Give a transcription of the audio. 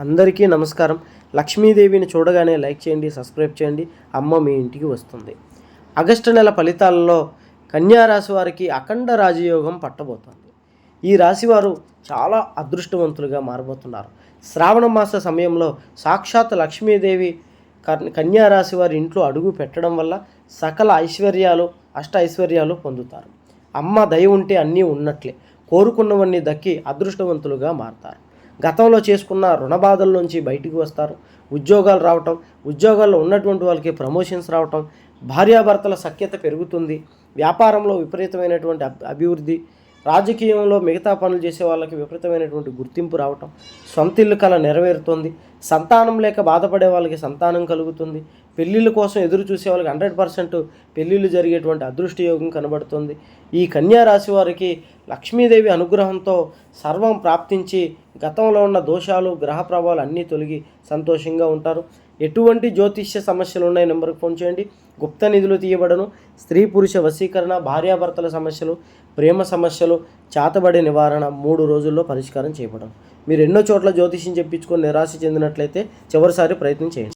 అందరికీ నమస్కారం. లక్ష్మీదేవిని చూడగానే లైక్ చేయండి, సబ్స్క్రైబ్ చేయండి. అమ్మ మీ ఇంటికి వస్తుంది. ఆగస్టు నెల ఫలితాలలో కన్యా రాశి వారికి అఖండ రాజయోగం పట్టబోతోంది. ఈ రాశివారు చాలా అదృష్టవంతులుగా మారబోతున్నారు. శ్రావణ మాస సమయంలో సాక్షాత్ లక్ష్మీదేవి కన్యా రాశి వారి ఇంట్లో అడుగు పెట్టడం వల్ల సకల ఐశ్వర్యాలు, అష్ట ఐశ్వర్యాలు పొందుతారు. అమ్మ దయ ఉంటే అన్నీ ఉన్నట్లే, కోరుకున్నవన్నీ దక్కి అదృష్టవంతులుగా మారతారు. గతంలో చేసుకున్న రుణ బాధల నుంచి బయటికి వస్తారు. ఉద్యోగాలు రావటం, ఉద్యోగాల్లో ఉన్నటువంటి వాళ్ళకి ప్రమోషన్స్ రావటం, భార్యాభర్తల సఖ్యత పెరుగుతుంది. వ్యాపారంలో విపరీతమైనటువంటి అభివృద్ధి, రాజకీయంలో మిగతా పనులు చేసే వాళ్ళకి విపరీతమైనటువంటి గుర్తింపు రావటం, సొంత ఇల్లు కల నెరవేరుతుంది. సంతానం లేక బాధపడే వాళ్ళకి సంతానం కలుగుతుంది. పెళ్ళిళ్ళ కోసం ఎదురు చూసే వాళ్ళకి 100% పెళ్ళిళ్ళు జరిగేటువంటి అదృష్టయోగం కనబడుతుంది. ఈ కన్యా రాశి వారికి లక్ష్మీదేవి అనుగ్రహంతో సర్వం ప్రాప్తించి గతంలో ఉన్న దోషాలు, గ్రహ ప్రభావాలు అన్నీ తొలగి సంతోషంగా ఉంటారు. ఎటువంటి జ్యోతిష్య సమస్యలు ఉన్నాయి నెంబర్కి ఫోన్ చేయండి. గుప్త నిధులు తీయబడను. స్త్రీ పురుష వశీకరణ, భార్యాభర్తల సమస్యలు, ప్రేమ సమస్యలు, చాతబడి నివారణ 3 రోజుల్లో పరిష్కారం చేయబడను. మీరు ఎన్నో చోట్ల జ్యోతిష్యం చెప్పించుకొని నిరాశ చెందినట్లయితే చివరిసారి ప్రయత్నం చేయండి.